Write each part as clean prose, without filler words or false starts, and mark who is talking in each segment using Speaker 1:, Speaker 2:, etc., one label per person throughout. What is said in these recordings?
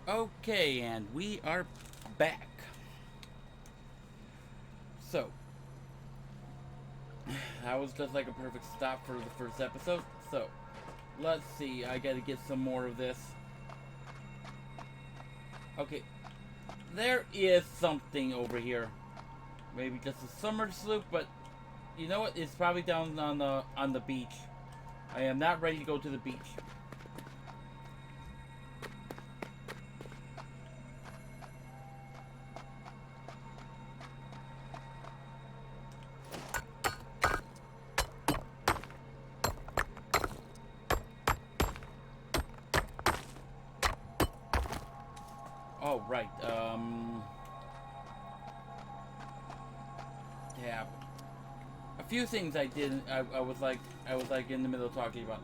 Speaker 1: Okay, and we are back. So, that was just like a perfect stop for the first episode. So, let's see. I gotta get some more of this. Okay, there is something over here. Maybe just a summer sloop, but you know what? It's probably down on the beach. I am not ready to go to the beach. Oh, right. Yeah. A few things I did. I was like in the middle of talking about.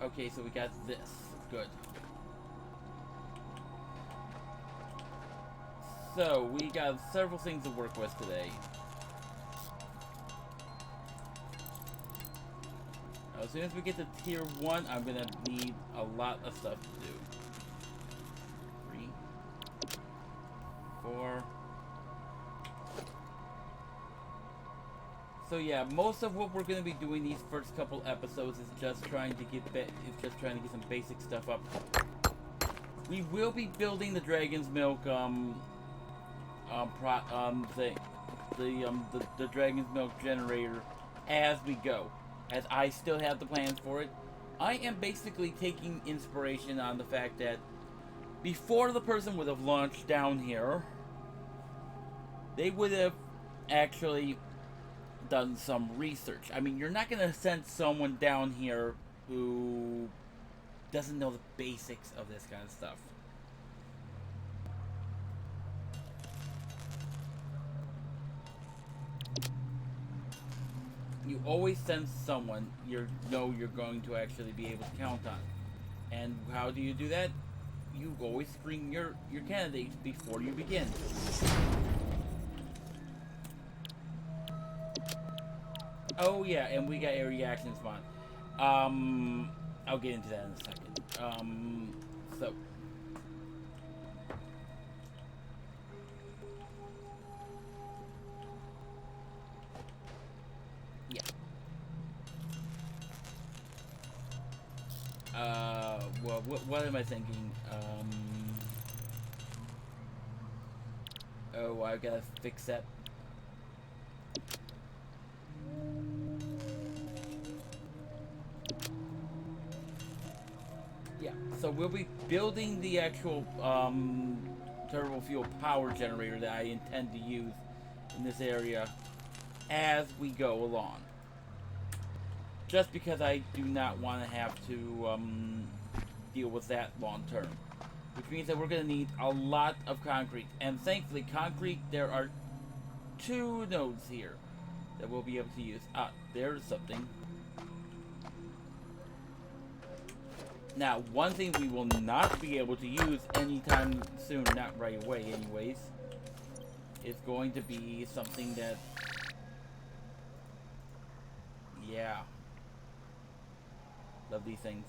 Speaker 1: Okay, so we got this. Good. So we got several things to work with today. As soon as we get to tier 1, I'm gonna need a lot of stuff to do. 3, 4. So yeah, most of what we're gonna be doing these first couple episodes is just trying to get some basic stuff up. We will be building the Dragon's Milk the Dragon's Milk generator as we go, as I still have the plans for it. I am basically taking inspiration on the fact that before the person would have launched down here, they would have actually done some research. I mean, you're not going to send someone down here who doesn't know the basics of this kind of stuff. You always send someone you're going to actually be able to count on. And how do you do that? You always screen your candidates before you begin. Oh yeah, and we got a reaction spawn. I'll get into that in a second. So yeah. Well, what am I thinking? Oh, I gotta fix that. Yeah, so we'll be building the actual turbo fuel power generator that I intend to use in this area as we go along. Just because I do not want to have to deal with that long term. Which means that we're going to need a lot of concrete. And thankfully, concrete, there are 2 nodes here that we'll be able to use. Ah, there's something. Now, one thing we will not be able to use anytime soon, not right away anyways, is going to be something that... Yeah. Love these things.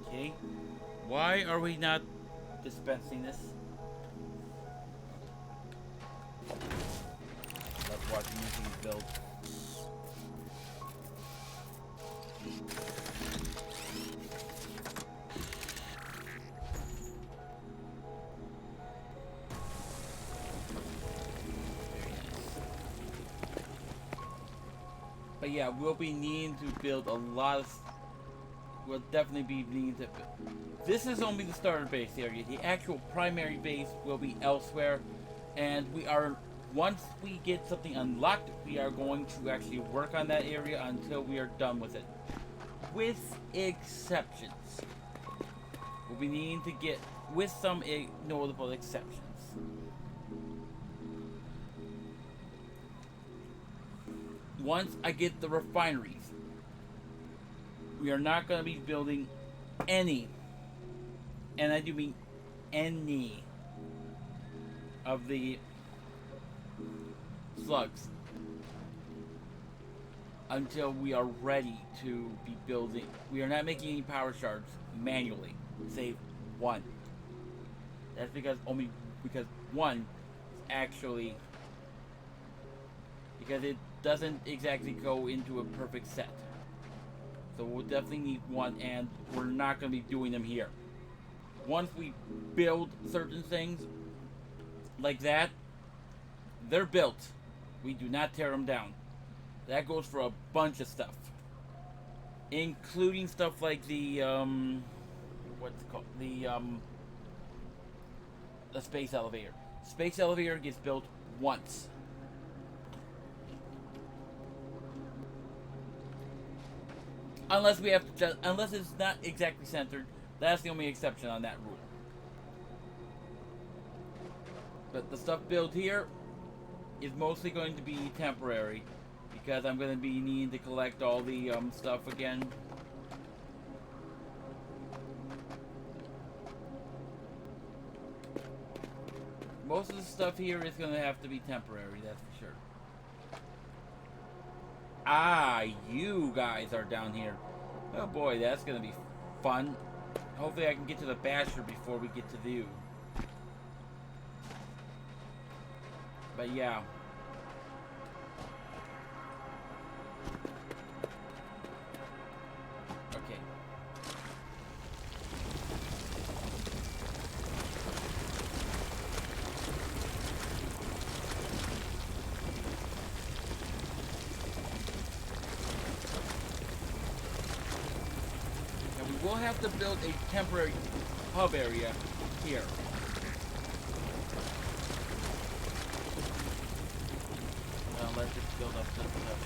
Speaker 1: Okay. Why are we not dispensing this? Love watching these things build. But yeah, we'll be needing to build a lot of... We'll definitely be needing to... This is only the starter base area. The actual primary base will be elsewhere. And we are... Once we get something unlocked, we are going to actually work on that area until we are done with it. With exceptions. We'll be needing to get... With some notable exceptions. Once I get the refineries, we are not going to be building any, and I do mean any, of the slugs. until we are ready to be building. We are not making any power shards manually, save one. That's because one is actually, because it doesn't exactly go into a perfect set. So we'll definitely need one, and we're not going to be doing them here. Once we build certain things like that, they're built. We do not tear them down. That goes for a bunch of stuff, including stuff like the what's it called, the space elevator. Space elevator gets built once. Unless we have to, unless it's not exactly centered, that's the only exception on that rule. But the stuff built here is mostly going to be temporary, because I'm going to be needing to collect all the stuff again. Most of the stuff here is going to have to be temporary, that's for sure. Ah, you guys are down here. Oh boy, that's going to be fun. Hopefully I can get to the Basher before we get to you. But yeah. Okay. Now we will have to build a temporary hub area here. Let's just build up this stuff.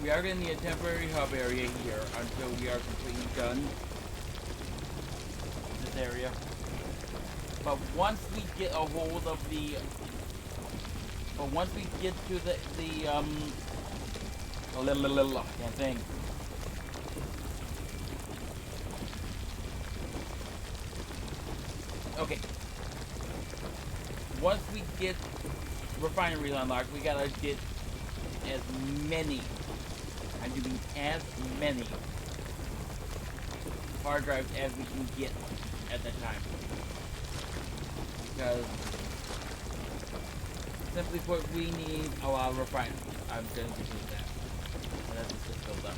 Speaker 1: We are going to need a temporary hub area here until we are completely done this area. But once we get a hold of the, once we get to the can't think. Okay. Once we get refineries unlocked, we gotta get as many, I'm doing as many hard drives as we can get at that time. Because, simply put, we need a lot of refineries. I'm going to do that. And that's just build up.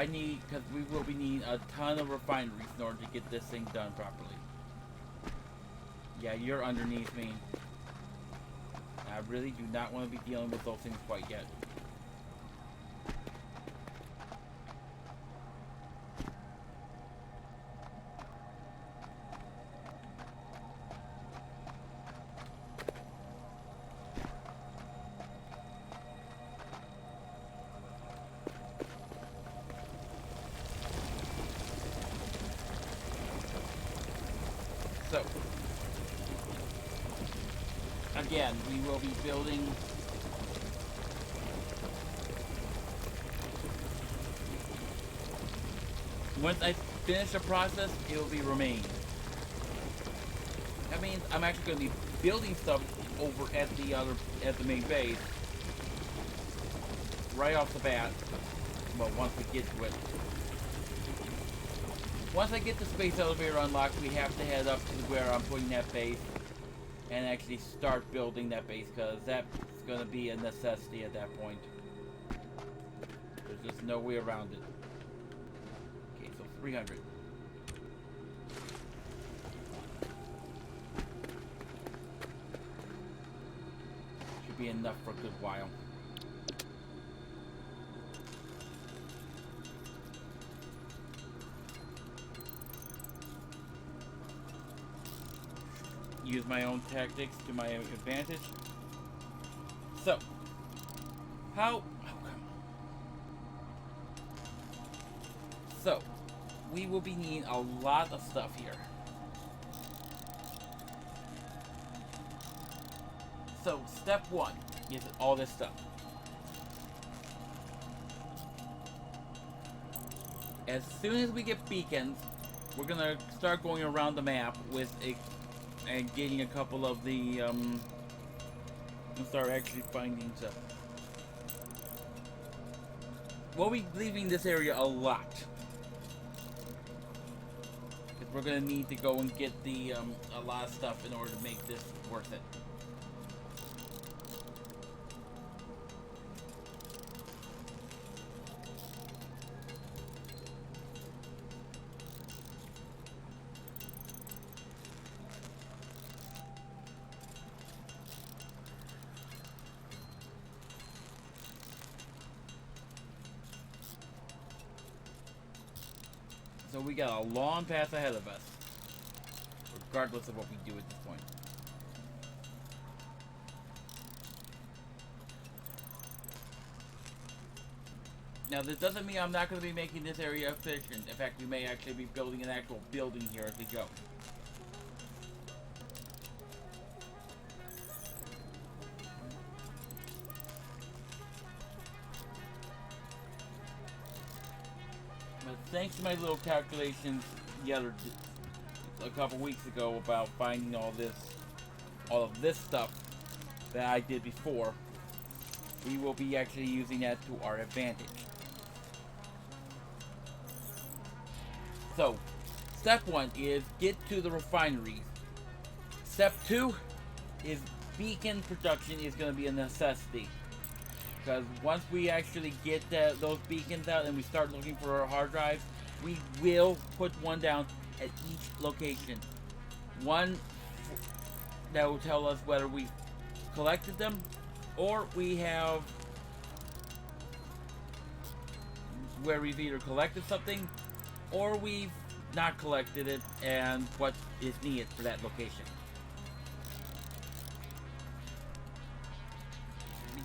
Speaker 1: Because we will be needing a ton of refineries in order to get this thing done properly. Yeah, you're underneath me. I really do not want to be dealing with those things quite yet. So, again, we will be building once I finish the process, it will be remain. That means I'm actually going to be building stuff over at the main base right off the bat. Well, once we get to it. Once I get the space elevator unlocked, we have to head up to where I'm putting that base and actually start building that base, because that's going to be a necessity at that point. There's just no way around it. Okay, so 300. Should be enough for a good while. Use my own tactics to my advantage. So, so, we will be needing a lot of stuff here. So, step one is all this stuff. As soon as we get beacons, we're gonna start going around the map with and getting a couple of the and start actually finding stuff. We'll be leaving this area a lot, because we're gonna need to go and get the a lot of stuff in order to make this worth it. So we got a long path ahead of us, regardless of what we do at this point. Now, this doesn't mean I'm not going to be making this area efficient. In fact, we may actually be building an actual building here as we go. Thanks to my little calculations a couple weeks ago about finding all of this stuff that I did before, we will be actually using that to our advantage. So, step one is get to the refineries. Step two is beacon production is going to be a necessity. Because once we actually get those beacons out and we start looking for our hard drives, we will put one down at each location. One that will tell us whether we collected them or we have where we've either collected something or we've not collected it and what is needed for that location.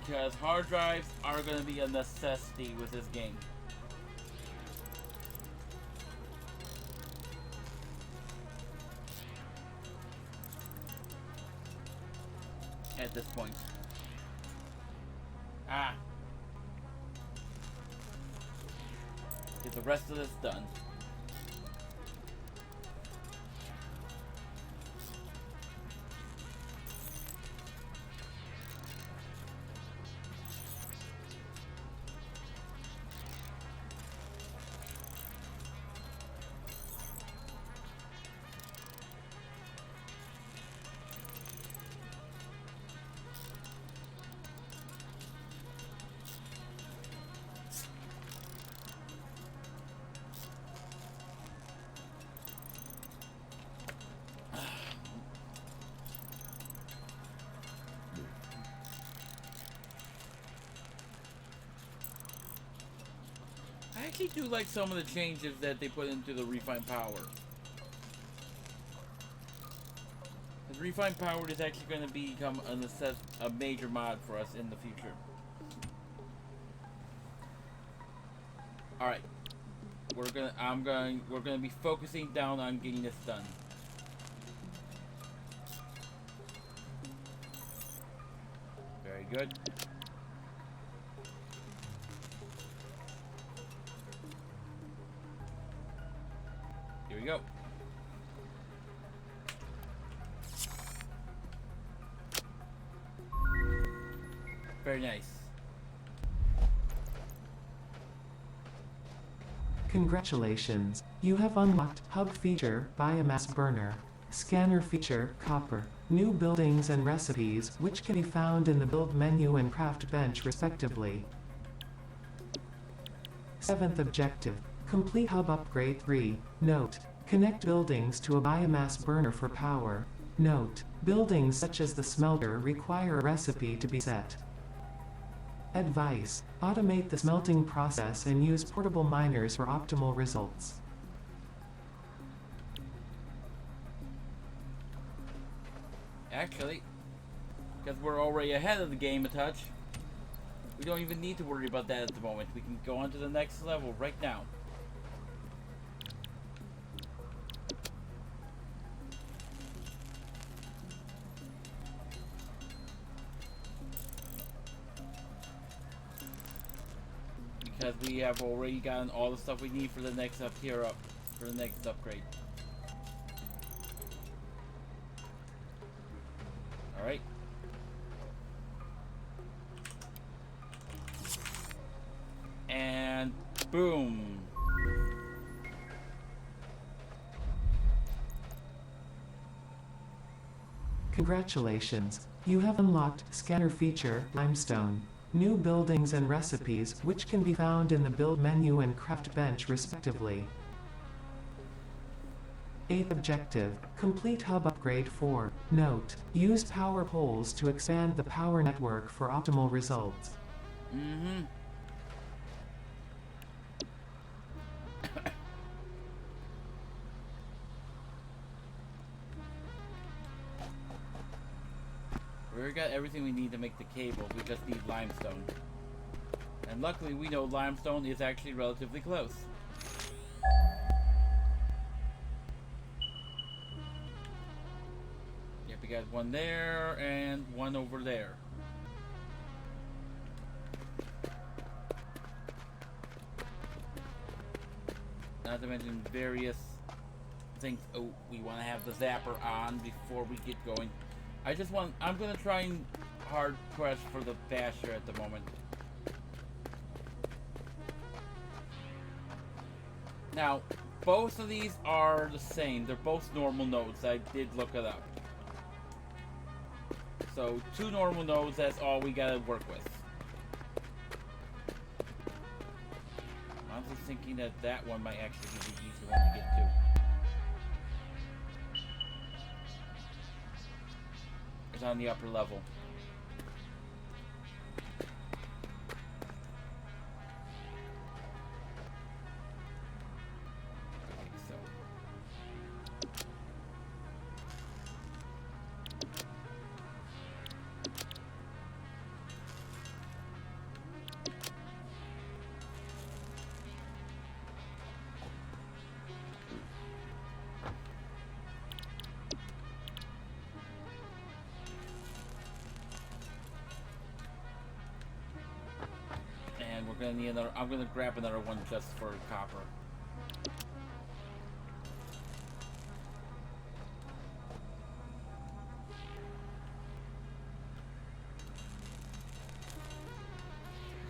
Speaker 1: Because hard drives are going to be a necessity with this game. At this point. Get the rest of this done. I actually do like some of the changes that they put into the refined power. The refined power is actually going to become a major mod for us in the future. All right, we're gonna be focusing down on getting this done. Very good. Here we go. Very nice.
Speaker 2: Congratulations, you have unlocked Hub feature, Biomass Burner, Scanner feature, Copper, New Buildings and Recipes, which can be found in the Build menu and Craft bench respectively. 7th objective, complete Hub Upgrade 3. Note, connect buildings to a biomass burner for power. Note, buildings such as the smelter require a recipe to be set. Advice, automate the smelting process and use portable miners for optimal results.
Speaker 1: Actually, because we're already ahead of the game a touch, we don't even need to worry about that at the moment. We can go on to the next level right now. because we have already gotten all the stuff we need for the next for the next upgrade. All right. And boom.
Speaker 2: Congratulations, you have unlocked Scanner Feature Limestone. New buildings and recipes, which can be found in the Build menu and Craft bench respectively. 8th objective, complete Hub Upgrade 4. Note, use power poles to expand the power network for optimal results.
Speaker 1: Mm-hmm. We got everything we need to make the cables. We just need limestone. And luckily we know limestone is actually relatively close. Yep, we got one there and one over there. Not to mention various things. Oh, we want to have the zapper on before we get going. I'm gonna try and hard press for the basher at the moment. Now, both of these are the same. They're both normal nodes. I did look it up. So, 2 normal nodes, that's all we gotta work with. I'm just thinking that that one might actually be the easy one to get to. It's on the upper level. Okay, so. And we're gonna need another. I'm gonna grab another one just for copper.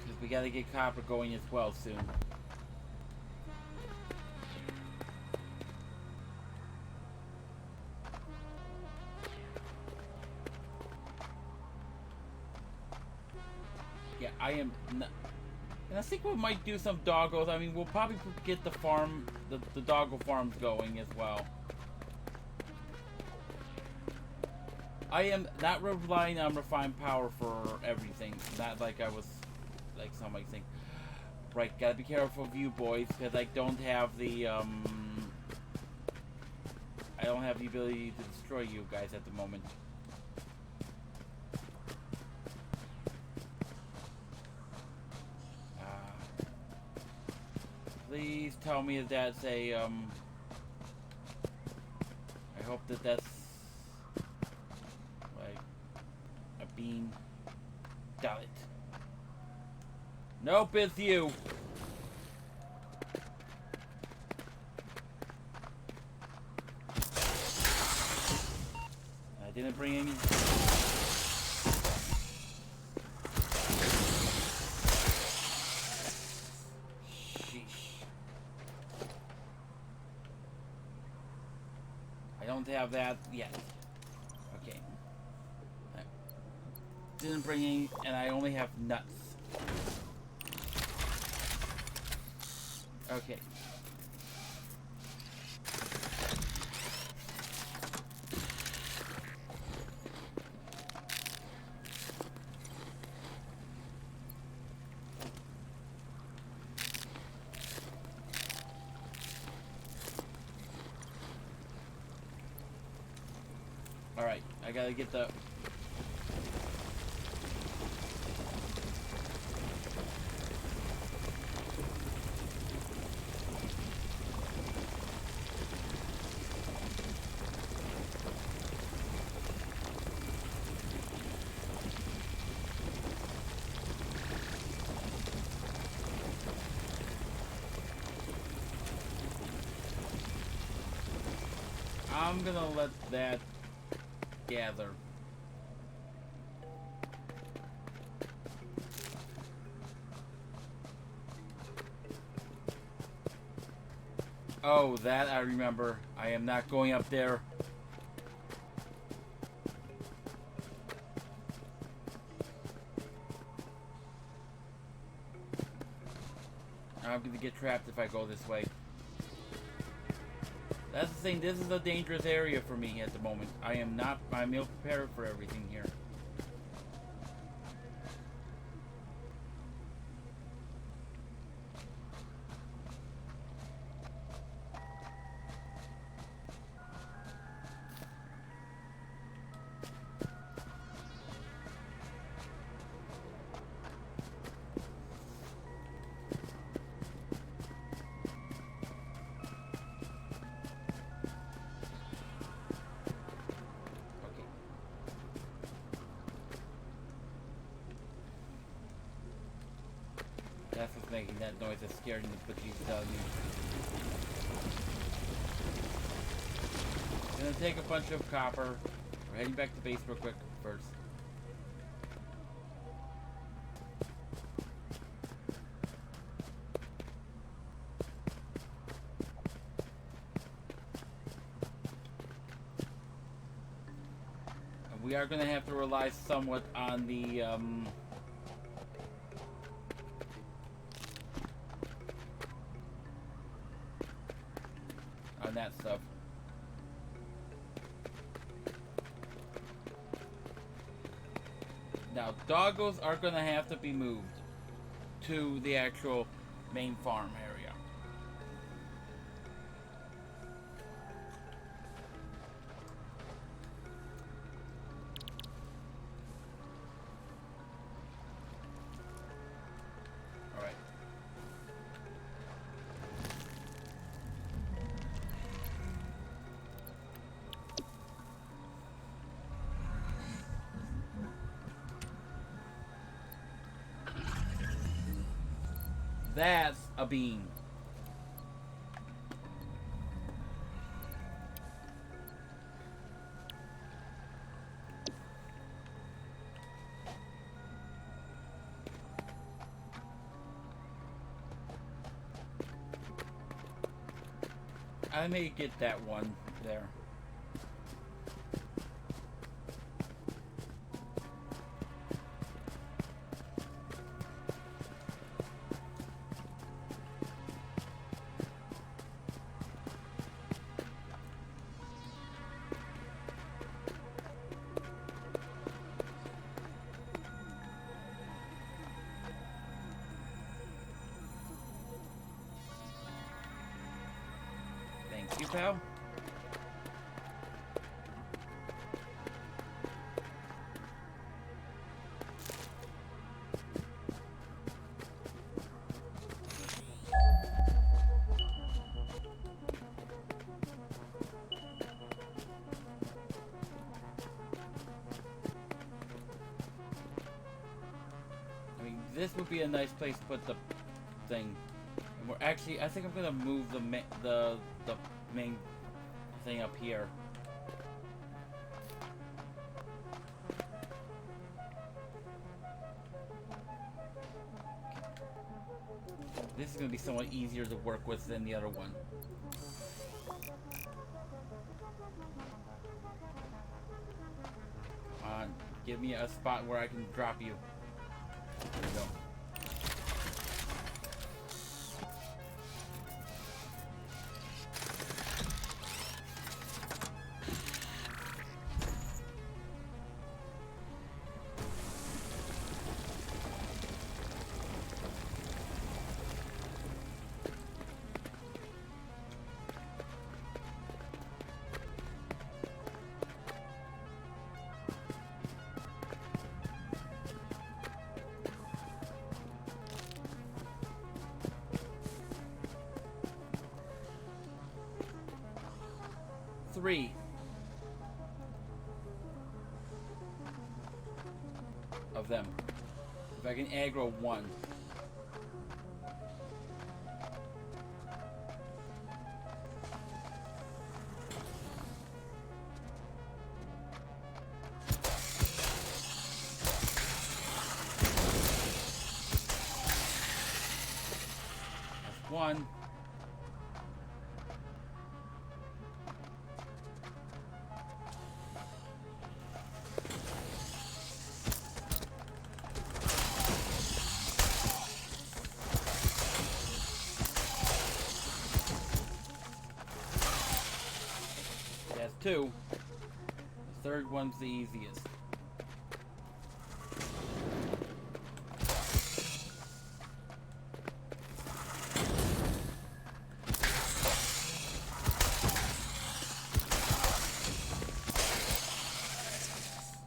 Speaker 1: Because we gotta get copper going as well soon. Yeah, I am not. And I think we might do some doggos. I mean, we'll probably get the farm, the doggo farms going as well. I am not relying on refined power for everything. Not like I was, like some might think. Right, gotta be careful of you boys, because I don't have the, I don't have the ability to destroy you guys at the moment. Please tell me that that's a, I hope that that's, like, a bean. Got it. Nope, it's you. I didn't bring any. Have that yet. Okay. I didn't bring any, and I only have nuts. Okay. Alright, I gotta get the... I'm gonna let that gather. Oh, that I remember. I am not going up there. I'm gonna get trapped if I go this way. That's the thing, this is a dangerous area for me at the moment. I'm ill prepared for everything here. That's what's making that noise that's scaring me, but she's telling me. Gonna take a bunch of copper. We're heading back to base real quick first. And we are gonna have to rely somewhat on the that stuff. Now, doggos are gonna have to be moved to the actual main farm area. That's a beam. I may get that one there. Thank you, pal. I mean, this would be a nice place to put the thing. And we're actually, I think I'm gonna move the main thing up here. This is gonna be somewhat easier to work with than the other one. Come on, give me a spot where I can drop you. There we go. Three of them. If I can aggro one. one. That's two. The third one's the easiest.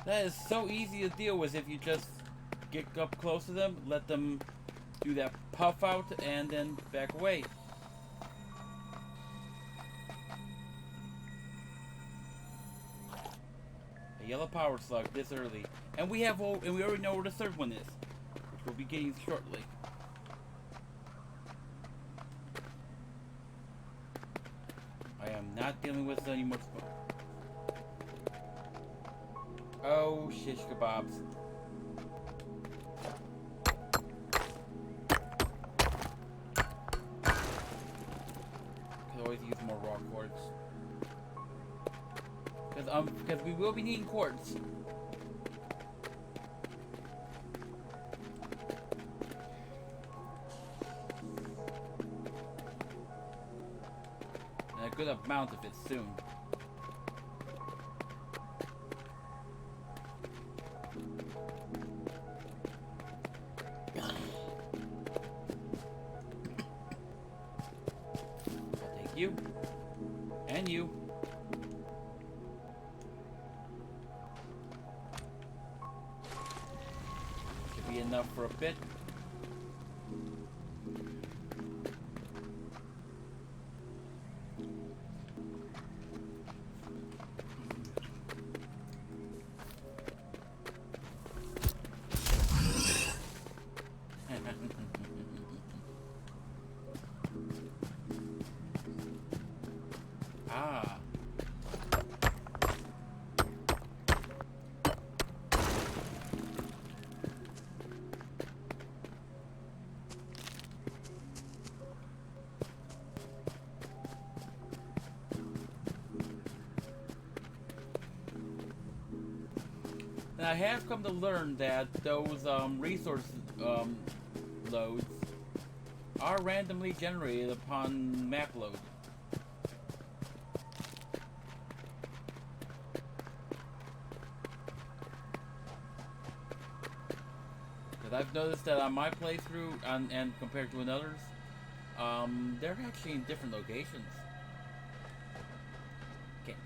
Speaker 1: That is so easy to deal with if you just get up close to them, let them do that puff out, and then back away. A yellow power slug this early, and we already know where the third one is, which we'll be getting shortly. I am not dealing with any more. Oh, shish kebabs. Could always use more raw quartz. Because we will be needing quartz. And a good amount of it soon. You and you. Should be enough for a bit. Ah. And I have come to learn that those resource loads are randomly generated upon map load. I've noticed that on my playthrough, and compared to another's, they're actually in different locations. Okay,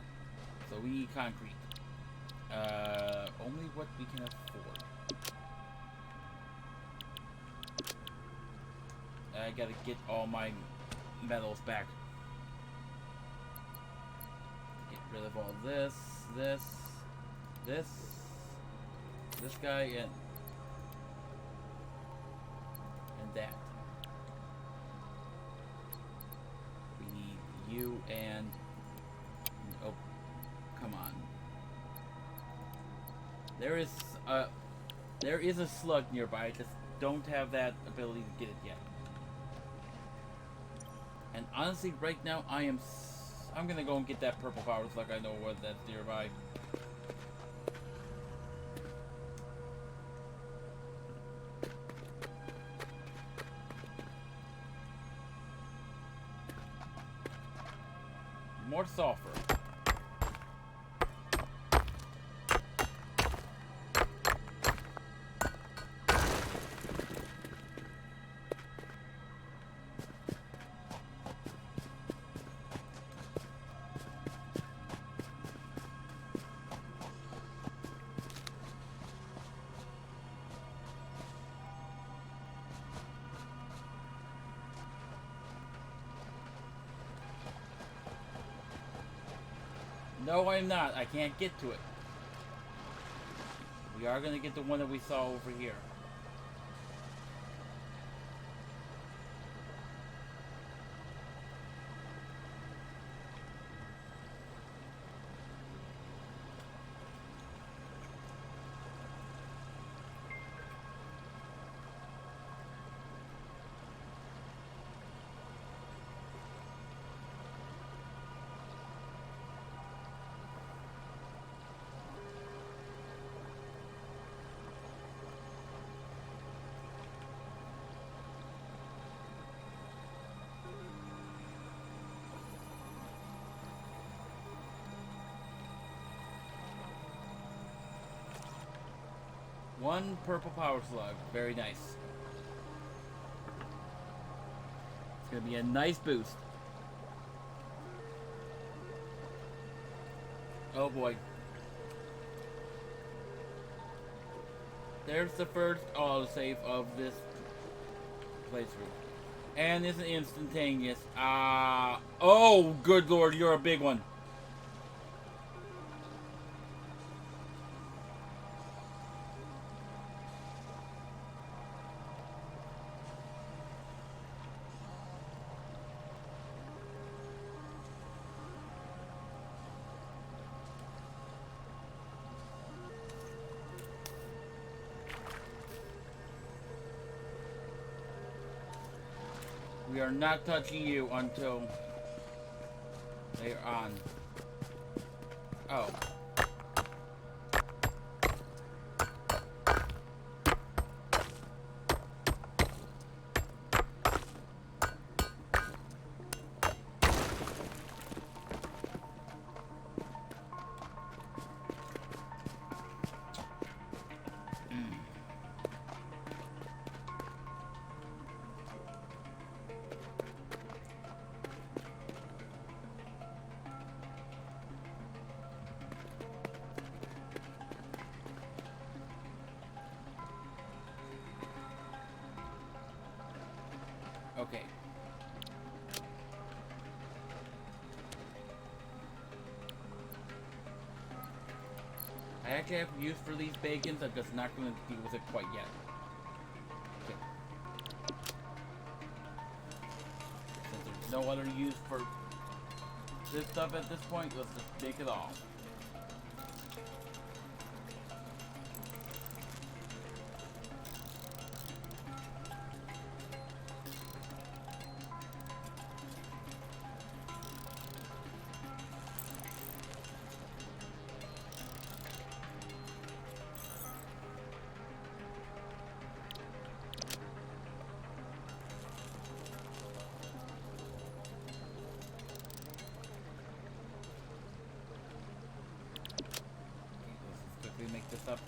Speaker 1: so we need concrete. Only what we can afford. I gotta get all my metals back. Get rid of all this guy, and that. We need you and oh, come on. There is a slug nearby. I just don't have that ability to get it yet. And honestly, right now I'm gonna go and get that purple power slug. I know what that's nearby. More sulfur. No, I'm not. I can't get to it. We are going to get the one that we saw over here. One purple power slug. Very nice. It's going to be a nice boost. Oh boy. There's the first autosave of this playthrough. And it's instantaneous. Oh, good lord, you're a big one. We are not touching you until they are on. Oh. Okay. I actually have use for these bacons. I'm just not going to deal with it quite yet. Okay. Since there's no other use for this stuff at this point, let's just make it all. Make this up.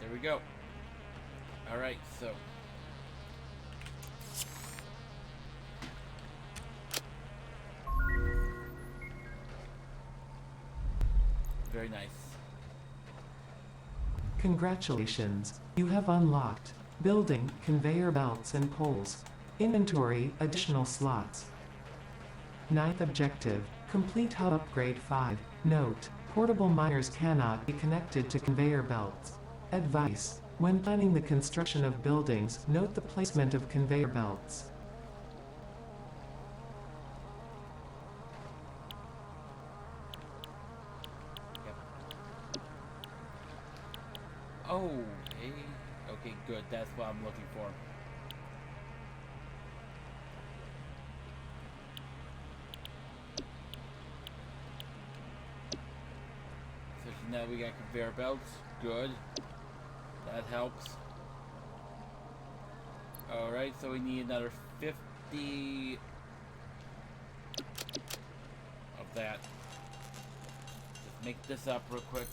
Speaker 1: There we go. Alright, so. Very nice.
Speaker 2: Congratulations, you have unlocked building, conveyor belts and poles. Inventory, additional slots. Ninth objective, complete hub upgrade 5. Note, portable miners cannot be connected to conveyor belts. Advice, when planning the construction of buildings, note the placement of conveyor belts.
Speaker 1: Yep. Oh, hey. Okay, good. That's what I'm looking for. So now we got conveyor belts. Good. That helps. Alright, so we need another 50 of that. Just make this up real quick.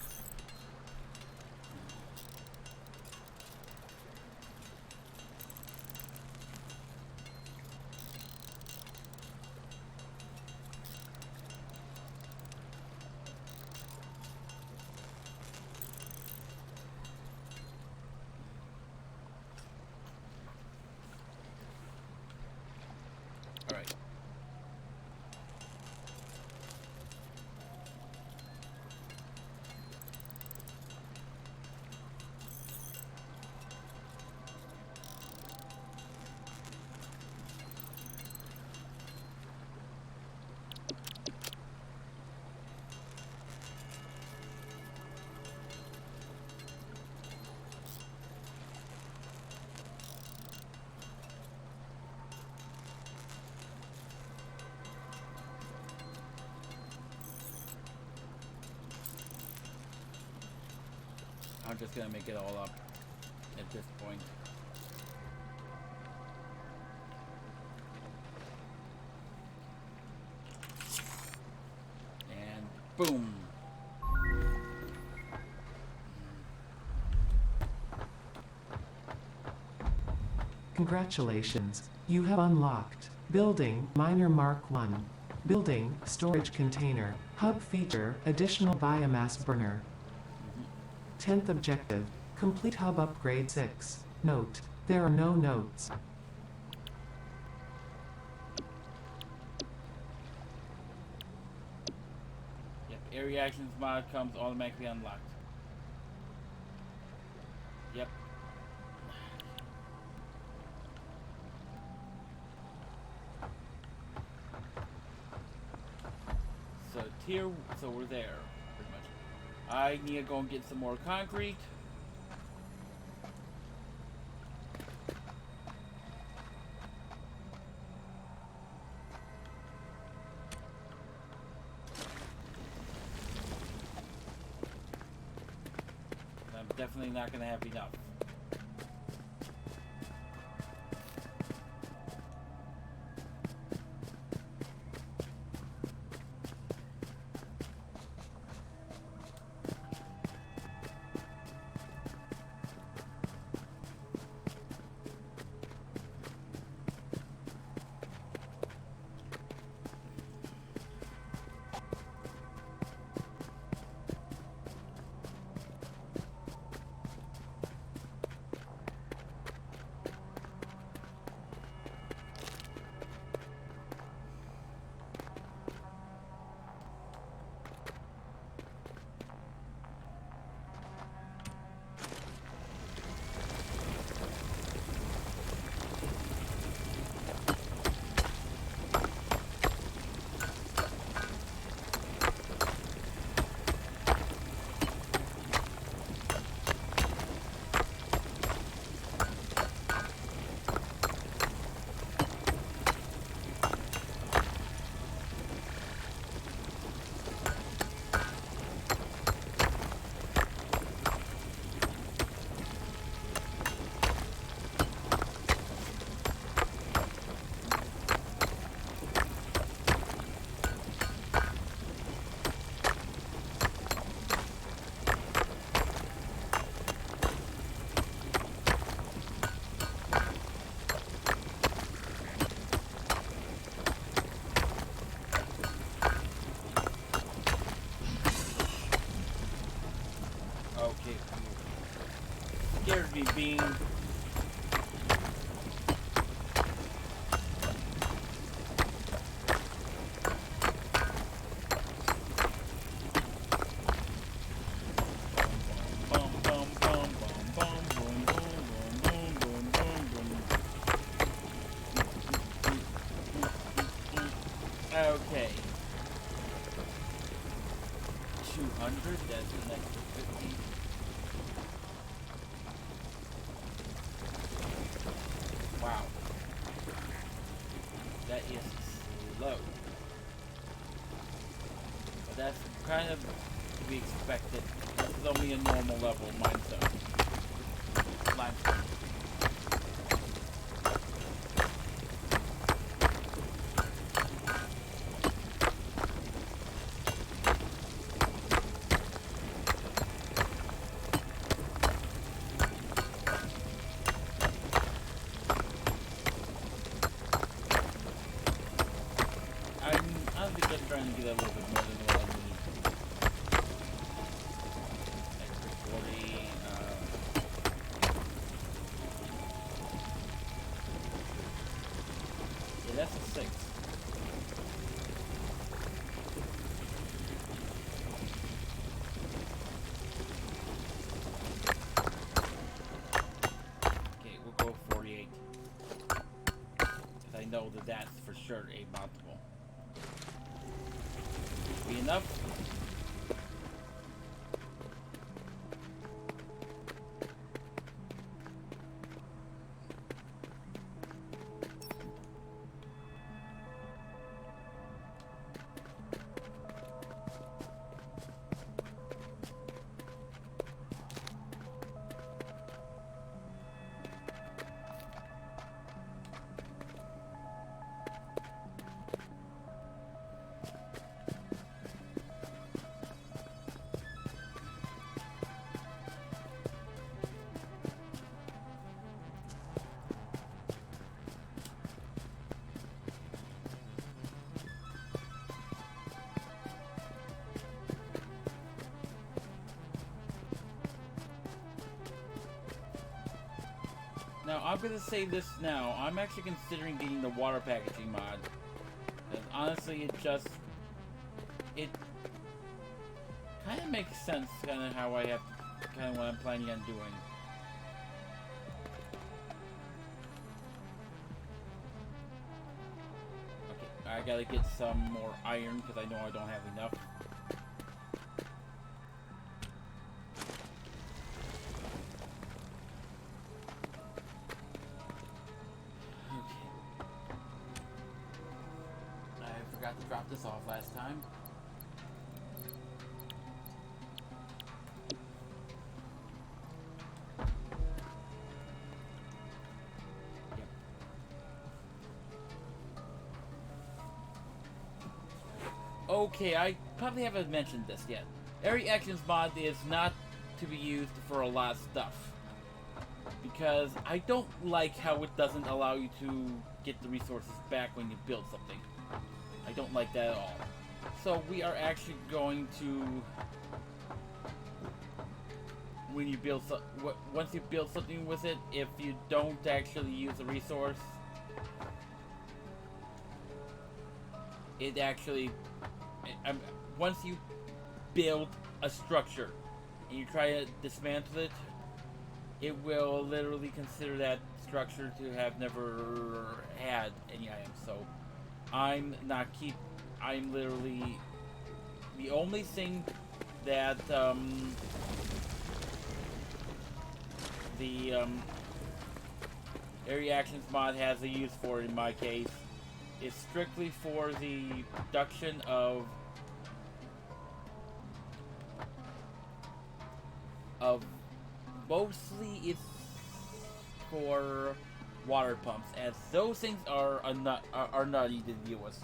Speaker 1: I'm just gonna make it all up at this point. And boom.
Speaker 2: Congratulations, you have unlocked Building Miner Mark 1. Building Storage Container. Hub feature Additional Biomass Burner. 10th objective. Complete Hub Upgrade 6. Note: there are no notes.
Speaker 1: Yep, Air Reactions mod comes automatically unlocked. Yep. So we're there, pretty much. I need to go and get some more concrete. I'm definitely not going to have enough. Scared me being okay. 200, that's the next 50. Wow. That is slow. But that's kind of to be expected. This is only a normal level limestone. Limestone. I think I'm trying to get a little bit more than what I need. Extra 40, yeah, that's a 6. Okay, we'll go 48. Because I know that that's for sure a mountable. Be enough? Now, I'm going to say this now. I'm actually considering getting the water packaging mod. And honestly, it kind of makes sense, kind of how I have, kind of what I'm planning on doing. Okay, I gotta get some more iron, because I know I don't have enough. To drop this off last time. Yep. Okay, I probably haven't mentioned this yet. Early Access mod is not to be used for a lot of stuff. Because I don't like how it doesn't allow you to get the resources back when you build something. I don't like that at all. So we are actually going to, when you build once you build something with it, if you don't actually use a resource, it actually, once you build a structure and you try to dismantle it, it will literally consider that structure to have never had any items. So I'm literally, the only thing that the Area Actions mod has a use for, in my case, is strictly for the production of mostly it's for water pumps, as those things are nutty to deal with.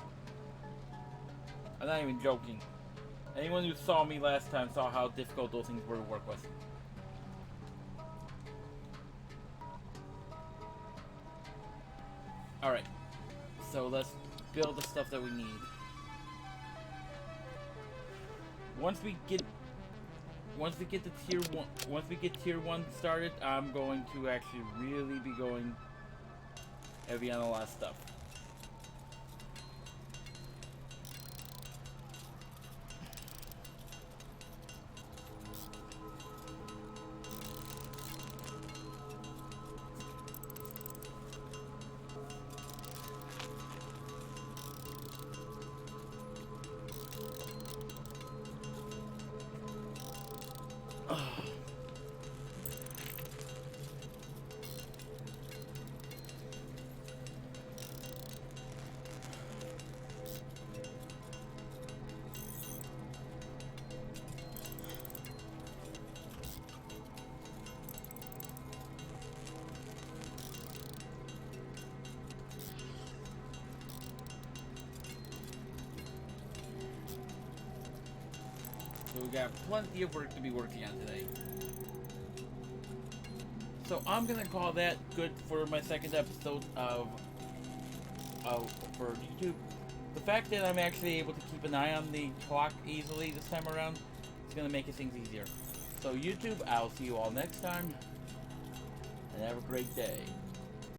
Speaker 1: I'm not even joking. Anyone who saw me last time saw how difficult those things were to work with. Alright, so let's build the stuff that we need. Once we get the tier 1 started, I'm going to actually really be going heavy on a lot of stuff. So we got plenty of work to be working on today. So I'm gonna call that good for my second episode of for YouTube. The fact that I'm actually able to keep an eye on the clock easily this time around is gonna make things easier. So YouTube, I'll see you all next time, and have a great day.